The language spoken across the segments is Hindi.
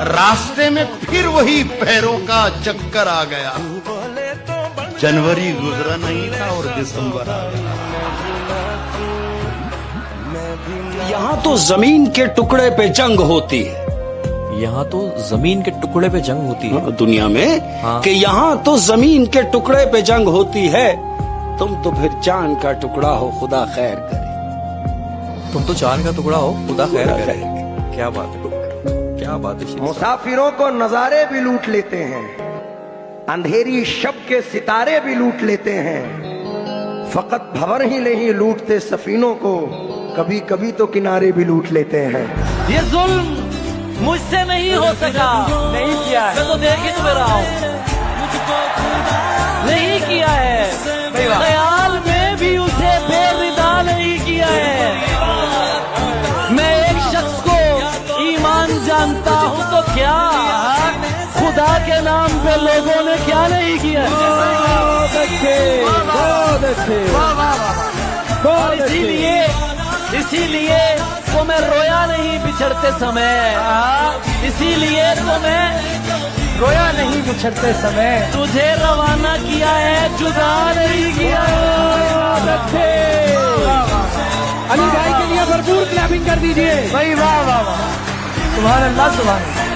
रास्ते में फिर वही पैरों का चक्कर आ गया। जनवरी गुजरा नहीं था और दिसंबर आ गया। यहाँ तो जमीन के टुकड़े पे जंग होती है। यहाँ तो जमीन के टुकड़े पे जंग होती है दुनिया में। हाँ। कि यहाँ तो जमीन के टुकड़े पे जंग होती है। तुम तो फिर चांद का टुकड़ा हो, खुदा खैर करे। तुम तो चांद का टुकड़ा हो, खुदा खैर करे। क्या बात है, क्या बात है। मुसाफिरों को नजारे भी लूट लेते हैं, अंधेरी शब के सितारे भी लूट लेते हैं। फकत भंवर ही नहीं लूटते सफीनों को, कभी कभी तो किनारे भी लूट लेते हैं। ये जुल्म मुझसे नहीं हो सका, नहीं किया है, मैं तो देख ही तुम्हें रहा हूँ, नहीं किया है। ख्याल में भी उसे बेविदा नहीं किया है। मैं एक शख्स को ईमान जानता हूँ तो क्या खुदा के नाम पे लोगों ने क्या नहीं किया। बहुत अच्छे। और इसीलिए तो मैं रोया नहीं बिछड़ते समय, इसीलिए तो मैं रोया नहीं बिछड़ते समय। तुझे रवाना किया है, जुदा नहीं किया। अली भाई के लिए भरपूर क्लैपिंग कर दीजिए भाई। वाह वाह वाह, सुभान अल्लाह सुभान अल्लाह।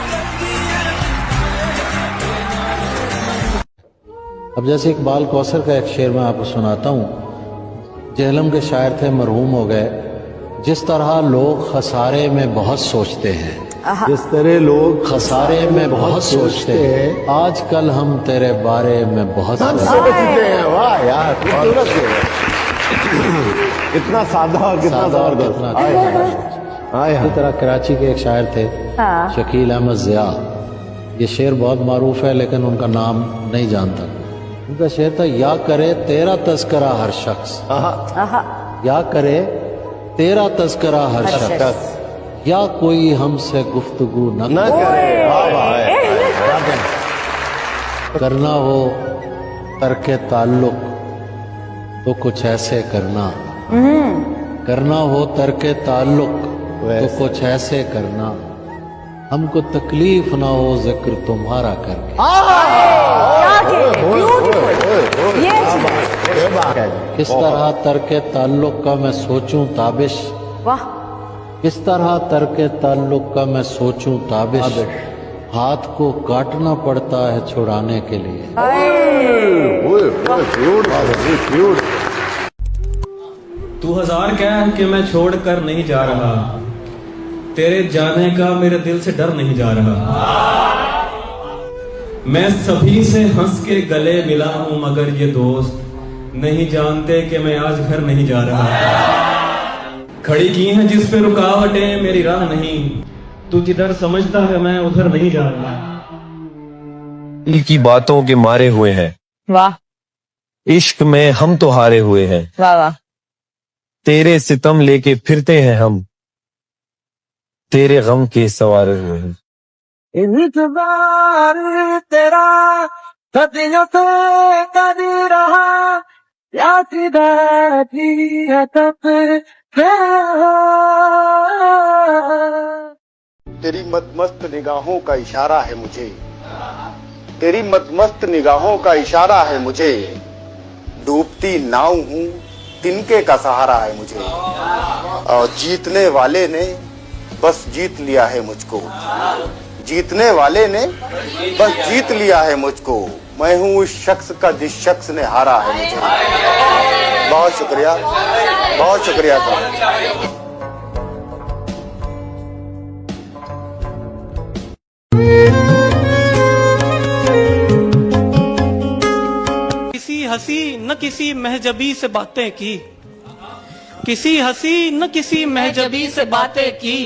अब जैसे इकबाल कौसर का एक शेर मैं आपको सुनाता हूँ। जेहलम के शायर थे, मरहूम हो गए। जिस तरह लोग खसारे में बहुत सोचते हैं, जिस तरह लोग खसारे में बहुत सोचते हैं, आजकल हम तेरे बारे में बहुत सोचते हैं। वाह यार, इतना सादा और कितना जबरदस्त। इसी तरह कराची के एक शायर थे, शकील अहमद जिया। ये शेर बहुत मारूफ है लेकिन उनका नाम नहीं जानता। उनका शेर था, या करे तेरा तस्करा हर शख्स, या करे तेरा तज़किरा हर शख्स, या कोई हमसे गुफ्तगू न करे। करना हो तर्के ताल्लुक तो कुछ ऐसे करना, करना हो तर्के ताल्लुक तो कुछ ऐसे करना, हमको तकलीफ ना हो जिक्र तुम्हारा करके। किस तरह तर्के ताल्लुक का मैं सोचूं ताबिश, किस तरह तर्के ताल्लुक का मैं सोचूं ताबिश, हाथ को काटना पड़ता है छुड़ाने के लिए। तू हजार कह कि मैं छोड़ कर नहीं जा रहा, तेरे जाने का मेरे दिल से डर नहीं जा रहा। मैं सभी से हंस के गले मिला हूं मगर ये दोस्त नहीं जानते कि मैं आज घर नहीं जा रहा। खड़ी की हैं जिस पे रुकावटें मेरी राह नहीं, तू जिधर समझता है मैं उधर नहीं जा रहा। दिल की बातों के मारे हुए हैं, वाह। इश्क में हम तो हारे हुए हैं, वाह वाह। तेरे सितम लेके फिरते हैं हम, तेरे गम के सवारे हुए हैं। तेरा सदियों से कभी रहा, याद है तब तेरी मदमस्त निगाहों का इशारा है मुझे, तेरी मदमस्त निगाहों का इशारा है मुझे, डूबती नाव हूँ तिनके का सहारा है मुझे, और जीतने वाले ने बस जीत लिया है मुझको, जीतने वाले ने बस जीत लिया है मुझको, मैं हूँ उस शख्स का जिस शख्स ने हारा है मुझे। बहुत शुक्रिया, बहुत शुक्रिया सर। किसी हंसी न किसी महजबी से बातें की, किसी हंसी न किसी महजबी से बातें की,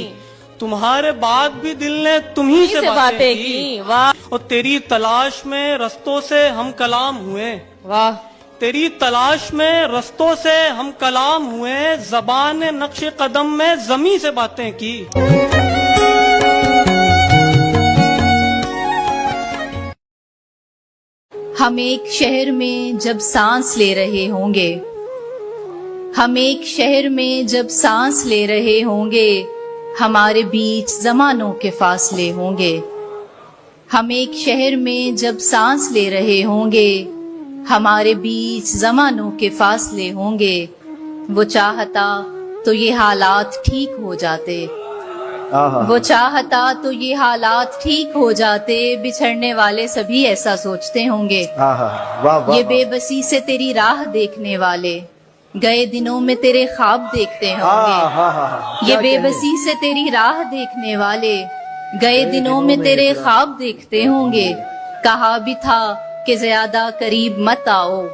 तुम्हारे बाद भी दिल ने तुम्ही से बातें की। वाह। और तेरी तलाश में रस्तों से हम कलाम हुए, वाह। तेरी तलाश में रस्तों से हम कलाम हुए, ज़बान नक्शे कदम में ज़मी से बातें की। हम एक शहर में जब सांस ले रहे होंगे, हम एक शहर में जब सांस ले रहे होंगे, हमारे बीच जमानों के फासले होंगे, हम एक शहर में जब सांस ले रहे होंगे, हमारे बीच ज़मानों के फासले होंगे। वो चाहता तो ये हालात ठीक हो जाते, वो चाहता तो ये हालात ठीक हो जाते। बिछड़ने वाले सभी ऐसा सोचते होंगे। ये बेबसी से तेरी राह देखने वाले गए दिनों में तेरे ख्वाब देखते होंगे। ये बेबसी से तेरी राह देखने वाले गए दिनों में तेरे ख्वाब देखते होंगे। कहा भी था कि ज्यादा करीब मत आओ,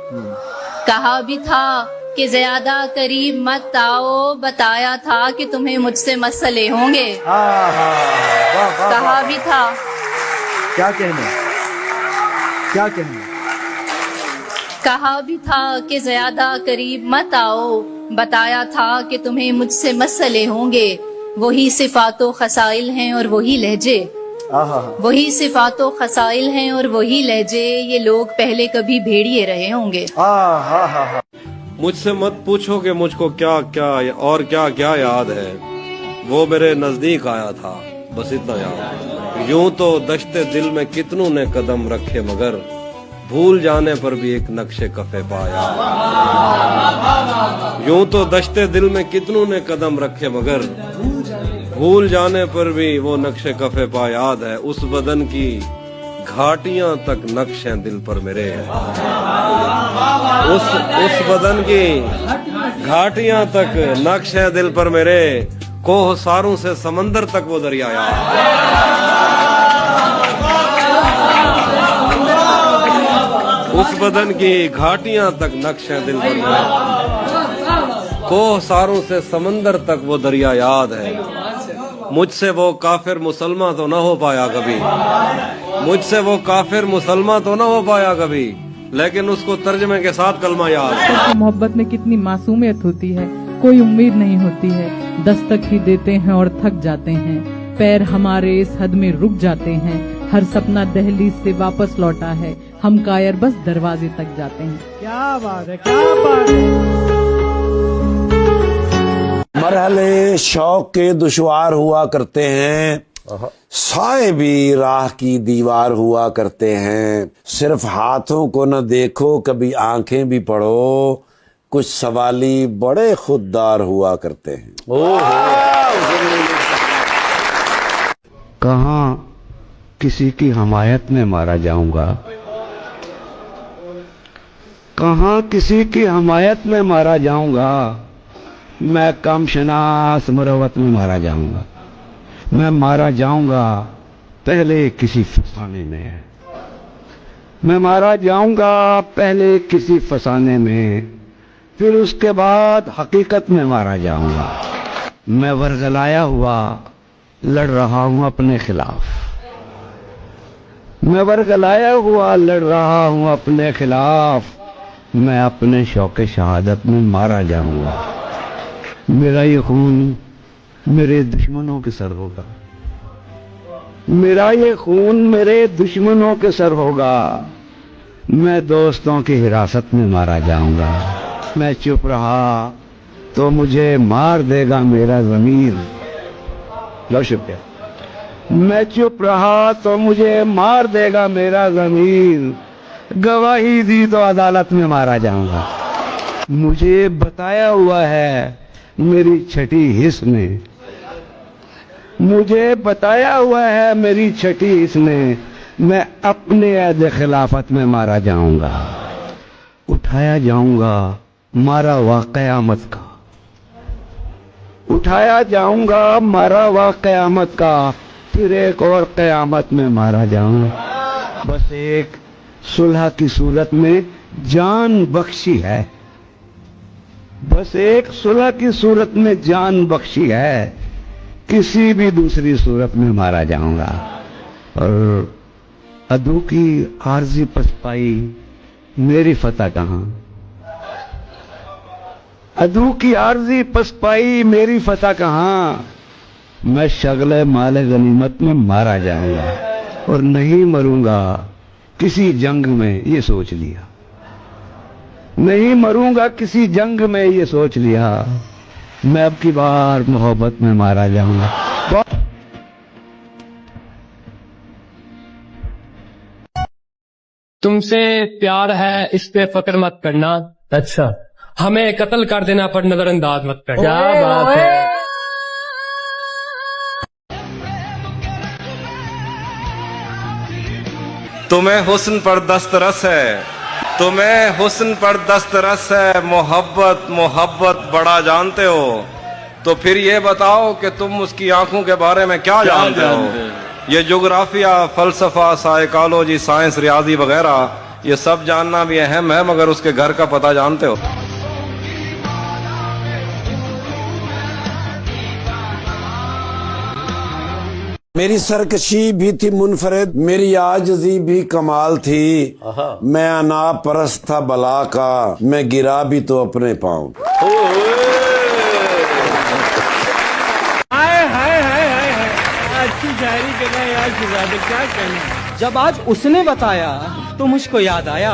कहा भी था कि ज्यादा करीब मत आओ। बताया था कि तुम्हें मुझसे मसले होंगे। कहा भी था। क्या कहना, क्या कहना। कहा भी था कि ज्यादा करीब मत आओ। बताया था कि तुम्हें मुझसे मसले होंगे। वही सिफातो खसाइल हैं और वही लहजे, वही सिफातो खसाइल हैं और वही लहजे। ये लोग पहले कभी भेड़िए रहे होंगे। मुझसे मत पूछो कि मुझको क्या क्या और क्या क्या याद है। वो मेरे नजदीक आया था, बस इतना याद। यूं तो दश्ते दिल में कितनों ने कदम रखे, मगर भूल जाने पर भी एक नक्शे कफे पाया। यूं तो दश्ते दिल में कितनों ने कदम रखे, मगर भूल जाने पर भी वो नक्शे कफे पा याद है। उस बदन की घाटियां तक नक्शे दिल पर मेरे हैं। उस बदन की घाटियां तक नक्शे दिल पर मेरे। कोह सारों से समंदर तक वो दरिया याद। उस बदन की घाटियां तक नक्शे दिल पर मेरे। कोह सारों से समंदर तक वो दरिया याद है। मुझसे वो काफिर मुसलमान तो ना हो पाया कभी, मुझसे वो काफिर मुसलमान तो ना हो पाया कभी, लेकिन उसको तर्जमे के साथ कलमा याद। मोहब्बत में कितनी मासूमियत होती है, कोई उम्मीद नहीं होती है। दस्तक ही देते हैं और थक जाते हैं, पैर हमारे इस हद में रुक जाते हैं। हर सपना दहलीज से वापस लौटा है, हम कायर बस दरवाजे तक जाते हैं। क्या बात है, क्या बात है। मरहले शौक के दुश्वार हुआ करते हैं, साए भी राह की दीवार हुआ करते हैं। सिर्फ हाथों को न देखो, कभी आंखें भी पढ़ो। कुछ सवाली बड़े खुददार हुआ करते हैं। कहाँ किसी की हमायत में मारा जाऊंगा, कहाँ किसी की हमायत में मारा जाऊंगा। मैं कम शनास मुरवत में मारा जाऊंगा। मैं मारा जाऊंगा पहले किसी फसाने में, मैं मारा जाऊंगा पहले किसी फसाने में, फिर उसके बाद हकीकत में मारा जाऊंगा। मैं वर्गलाया हुआ लड़ रहा हूं अपने खिलाफ, मैं वर्गलाया हुआ लड़ रहा हूं अपने खिलाफ। मैं अपने शौक़े शहादत में मारा जाऊंगा। मेरा ये खून मेरे दुश्मनों के सर होगा, मेरा ये खून मेरे दुश्मनों के सर होगा। मैं दोस्तों की हिरासत में मारा जाऊंगा। मैं चुप रहा तो मुझे मार देगा मेरा ज़मीर। लो शुक्रिया। मैं चुप रहा तो मुझे मार देगा मेरा ज़मीर। गवाही दी तो अदालत में मारा जाऊंगा। मुझे बताया हुआ है मेरी छठी हिस्स में, मुझे बताया हुआ है मेरी छठी हिस्स में, मैं अपने अहद खिलाफत में मारा जाऊंगा। उठाया जाऊंगा मारा हुआ क़यामत का, उठाया जाऊंगा मारा हुआ क़यामत का, फिर एक और क़यामत में मारा जाऊंगा। बस एक सुलह की सूरत में जान बख्शी है, बस एक सुलह की सूरत में जान बख्शी है। किसी भी दूसरी सूरत में मारा जाऊंगा। और अदू की आर्जी पसपाई मेरी फतह कहाँ, अदू की आर्जी पसपाई मेरी फतह कहाँ। मैं शगले माले गनीमत में मारा जाऊंगा और नहीं मरूंगा किसी जंग में, ये सोच लिया। नहीं मरूंगा किसी जंग में, ये सोच लिया। मैं अब की बार मोहब्बत में मारा जाऊंगा। तुमसे प्यार है इस पे फक्र मत करना। अच्छा, हमें कत्ल कर देना पर नजरअंदाज मत करना। क्या बात है। तुम्हें हुस्न पर दस्तरस है, तुम्हें हुस्न पर दस्तरस है, मोहब्बत मोहब्बत बड़ा जानते हो, तो फिर ये बताओ कि तुम उसकी आंखों के बारे में क्या जानते हो। ये जोग्राफिया, फलसफा, साइकोलॉजी, साइंस, रियाजी वगैरह ये सब जानना भी अहम है, मगर उसके घर का पता जानते हो। मेरी सरकशी भी थी मुनफरिद, मेरी आजजी भी कमाल थी। मैं अना परस्त था बला का, मैं गिरा भी तो अपने पाँव। अच्छी शायरी करना यार शिजादे, क्या कहना। जब आज उसने बताया तो मुझको याद आया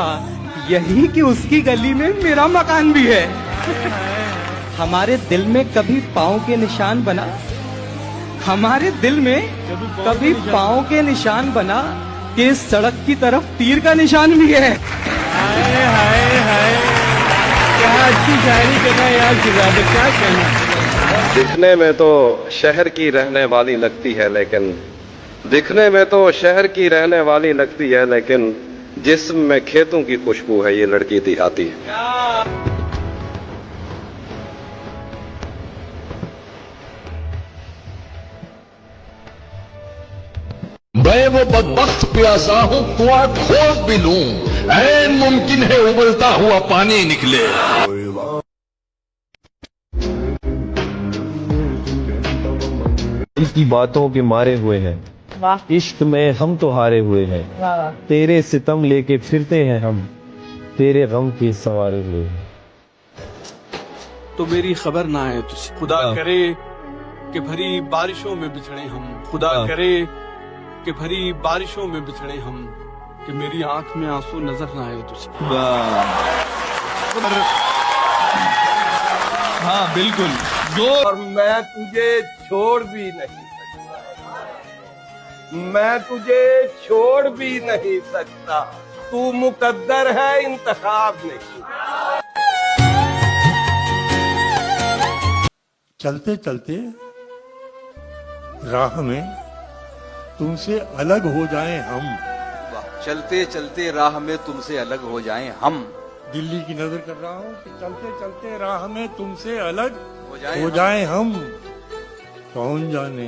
यही कि उसकी गली में मेरा मकान भी है। हमारे दिल में कभी पाँव के निशान बना, हमारे दिल में कभी पाँव के निशान बना कि इस सड़क की तरफ तीर का निशान भी है। हाय हाय हाय, क्या अच्छी शायरी करना यार शिजादे, क्या कहना। दिखने में तो शहर की रहने वाली लगती है, लेकिन दिखने में तो शहर की रहने वाली लगती है, लेकिन जिस्म में खेतों की खुशबू है, ये लड़की दिखाती है। मैं वो बदबख्त प्यासा हूँ, कुआं खोद भी लूं, ऐन मुमकिन है उबलता हुआ पानी निकले। इसकी बातों के मारे हुए हैं, इश्क में हम तो हारे हुए हैं, तेरे सितम लेके फिरते हैं हम, तेरे गम के सवारे हुए हैं। तो मेरी खबर ना है तुझे, खुदा करे कि भरी बारिशों में बिछड़े हम, खुदा करे कि भरी बारिशों में बिछड़े हम, कि मेरी आंख में आंसू नजर ना आए तुझे। हाँ बिल्कुल, और मैं तुझे छोड़ भी नहीं सकता, मैं तुझे छोड़ भी नहीं सकता, तू मुकद्दर है इंतखाब नहीं। चलते चलते राह में तुमसे अलग हो जाएं हम, चलते चलते राह में तुमसे अलग हो जाएं हम। दिल्ली की नजर कर रहा हूँ कि चलते चलते राह में तुमसे अलग हो जाएं हम, कौन जाने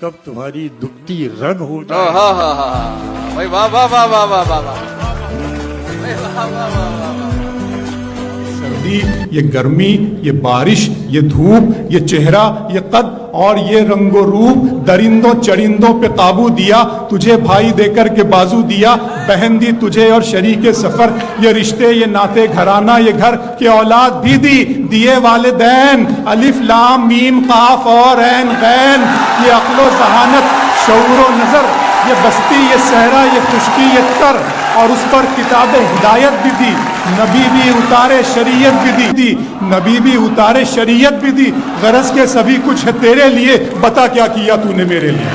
कब तुम्हारी दुखती रग हो जाए। भाई वाह वाह वाह वाह वाह वाह वाह, सर्दी, ये गर्मी, ये बारिश, ये धूप, ये चेहरा, ये कद और ये रंगो रूप, दरिंदों चरिंदों पे काबू दिया, तुझे भाई देकर के बाजू दिया, बहन दी तुझे और शरीके सफर, ये रिश्ते, ये नाते, घराना, ये घर के औलाद भी दी, दिए वालिदैन, अलिफ लाम मीम काफ और ऐन गैन, ये अक्लो जहानत, शऊरो नजर, ये बस्ती, ये सहरा, ये खुशकी, ये तर, और उस पर किताब हिदायत भी दी, नबी भी उतारे शरीयत भी दी, नबी भी उतारे शरीयत भी दी, गरज के सभी कुछ है तेरे लिए, बता क्या किया तूने मेरे लिए।